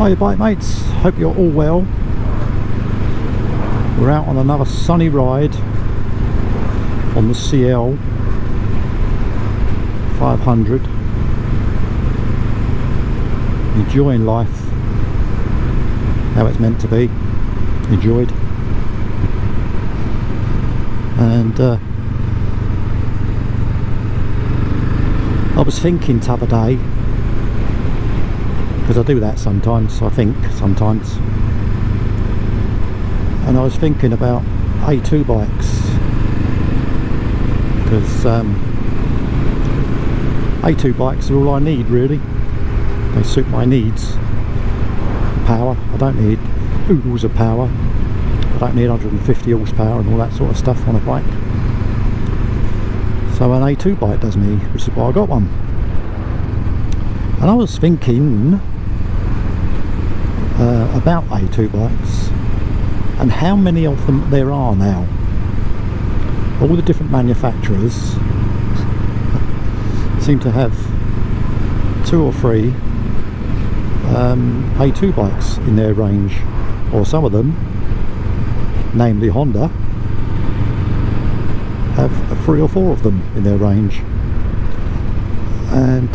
Hi bike mates, hope you're all well. We're out on another sunny ride on the CL 500, enjoying life how it's meant to be enjoyed. And I was thinking the other day, because I do that sometimes, and I was thinking about A2 bikes, because A2 bikes are all I need really. They suit my needs. Power, I don't need oodles of power. I don't need 150 horsepower and all that sort of stuff on a bike. So an A2 bike does me, which is why I got one. And I was thinking about A2 bikes and how many of them there are now. All the different manufacturers seem to have 2 or 3 A2 bikes in their range, or some of them, namely Honda, have 3 or 4 of them in their range. And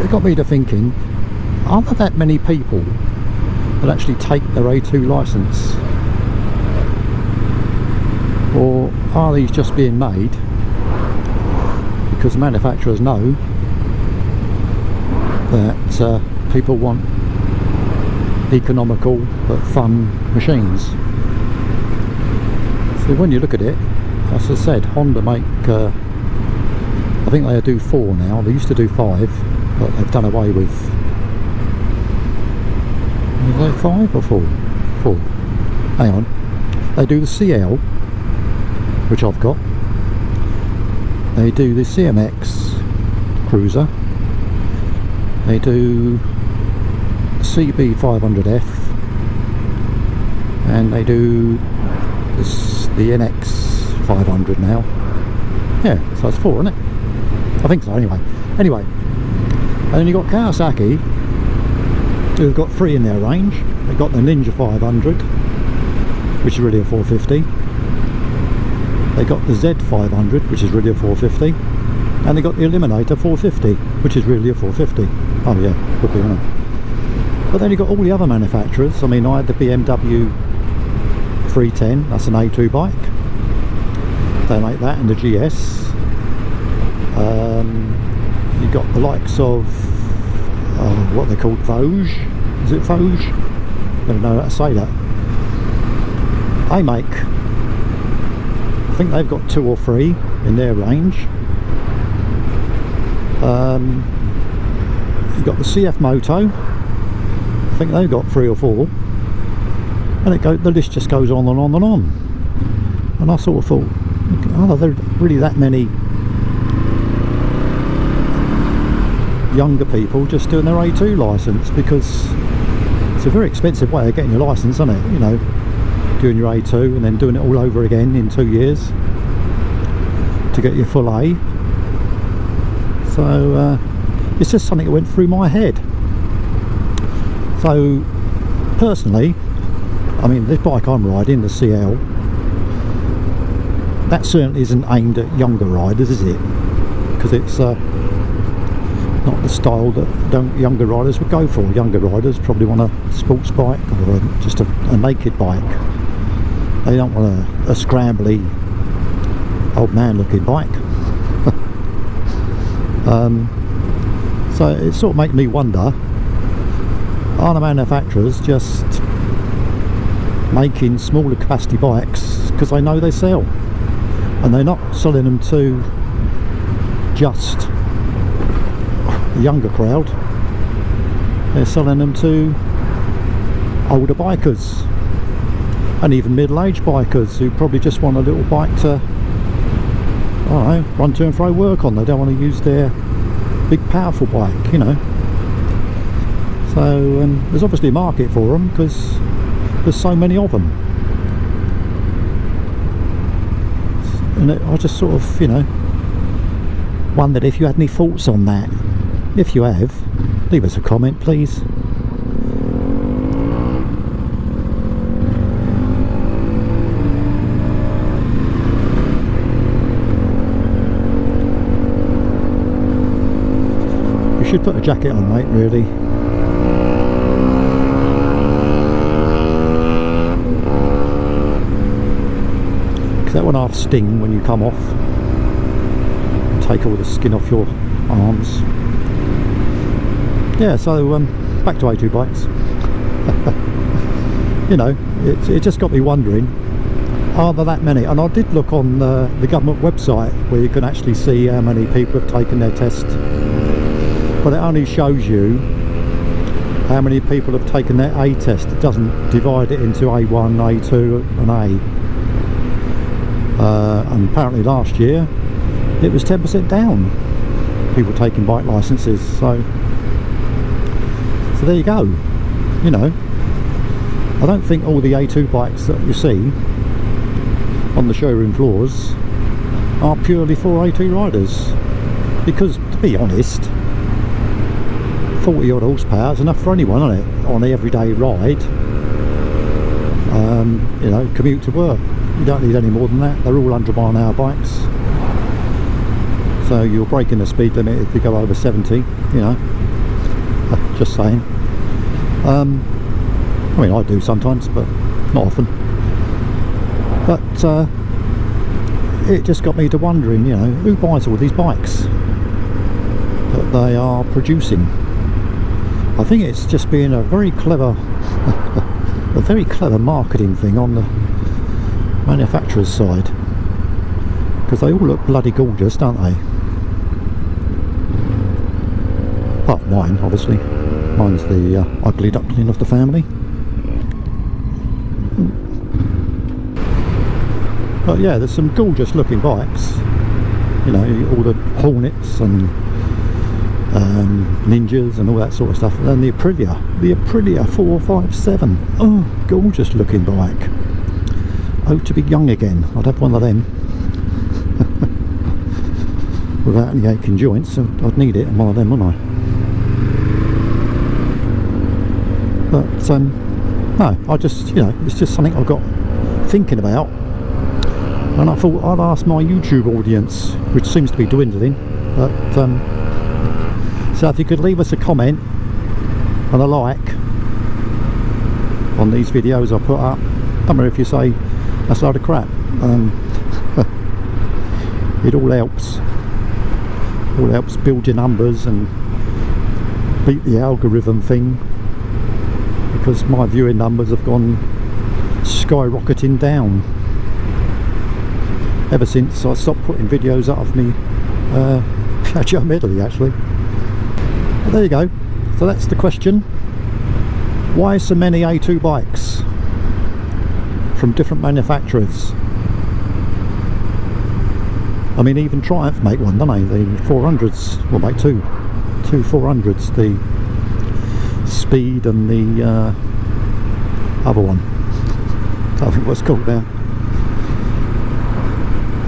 it got me to thinking, are there that many people that actually take their A2 license, or are these just being made because manufacturers know that people want economical but fun machines? So when you look at it, as I said, Honda make I think they do 4 now. They used to do 5, but they've done away with, is they 5 or 4? 4. Hang on. They do the CL, which I've got. They do the CMX Cruiser. They do CB 500F, and they do the NX 500 now. Yeah, so that's 4, isn't it? I think so, anyway. And then you've got Kawasaki, who've got 3 in their range. They've got the Ninja 500, which is really a 450. They got the Z 500, which is really a 450. And they got the Eliminator 450, which is really a 450. Oh yeah, could be, isn't it? But then you've got all the other manufacturers. I mean, I had the BMW 310, that's an A2 bike. They make that, and the GS. You've got the likes of what they're called, Vosges. Is it Vosges? I don't know how to say that. They make, I think they've got 2 or 3 in their range. You've got the CF Moto. I think they've got 3 or 4. And the list just goes on and on and on. And I sort of thought, are there really that many younger people just doing their A2 license? Because it's a very expensive way of getting your license, isn't it? You know, doing your A2 and then doing it all over again in 2 years to get your full A. So it's just something that went through my head. So personally, I mean, this bike I'm riding, the CL, that certainly isn't aimed at younger riders, is it? Because it's not the style that younger riders would go for. Younger riders probably want a sports bike, or just a naked bike. They don't want a scrambly old man looking bike. So it sort of makes me wonder, are the manufacturers just making smaller capacity bikes because they know they sell, and they're not selling them to just the younger crowd? They're selling them to older bikers and even middle-aged bikers who probably just want a little bike to, I don't know, run to and fro work on. They don't want to use their big powerful bike, you know. So there's obviously a market for them because there's so many of them. And I just sort of, you know, wondered if you had any thoughts on that. If you have, leave us a comment please. You should put a jacket on, mate, really. Because that one half sting when you come off. Take all the skin off your arms. Yeah, so back to A2 bikes. You know, it just got me wondering, are there that many? And I did look on the government website where you can actually see how many people have taken their test, but it only shows you how many people have taken their A test. It doesn't divide it into A1, A2 and A. And apparently last year it was 10% down, people taking bike licenses. So there you go. You know, I don't think all the A2 bikes that you see on the showroom floors are purely for A2 riders, because to be honest, 40 odd horsepower is enough for anyone, isn't it, on the everyday ride. You know, commute to work, you don't need any more than that. They're all 100 mile an hour bikes, so you're breaking the speed limit if you go over 70, you know. Just saying. I mean, I do sometimes, but not often. But it just got me to wondering, you know, who buys all these bikes that they are producing? I think it's just being a very clever a very clever marketing thing on the manufacturer's side, because they all look bloody gorgeous, don't they? Apart from mine, obviously. Mine's the ugly duckling of the family. But yeah, there's some gorgeous looking bikes. You know, all the Hornets and Ninjas and all that sort of stuff. And then the Aprilia 457. Oh, gorgeous looking bike. Oh, to be young again. I'd have one of them. Without any aching joints, so I'd need it in one of them, wouldn't I? But no, I just, you know, it's just something I got thinking about, and I thought I'd ask my YouTube audience, which seems to be dwindling. But so if you could leave us a comment and a like on these videos I put up. Don't matter if you say that's a load of crap. It all helps. All helps build your numbers and beat the algorithm thing, because my viewing numbers have gone skyrocketing down ever since I stopped putting videos out of me Piaggio medley, actually. But there you go. So that's the question. Why so many A2 bikes from different manufacturers? I mean, even Triumph make one, don't they? The 400s, well, make two 400s, the Speed and the other one. I think what's called now.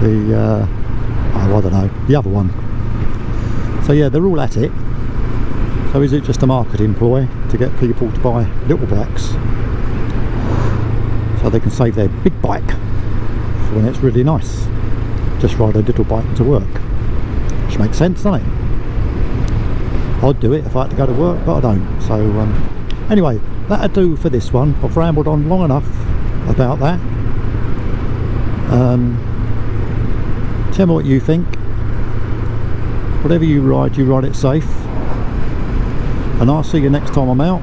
The oh, I don't know, the other one. So yeah, they're all at it. So is it just a marketing ploy to get people to buy little bikes so they can save their big bike for when it's really nice? Just ride a little bike to work, which makes sense, doesn't it? I'd do it if I had to go to work, but I don't. So anyway, that'll do for this one. I've rambled on long enough about that. Tell me what you think. Whatever you ride it safe. And I'll see you next time I'm out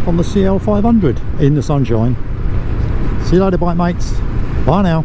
on the CL500 in the sunshine. See you later, bike mates. Bye now.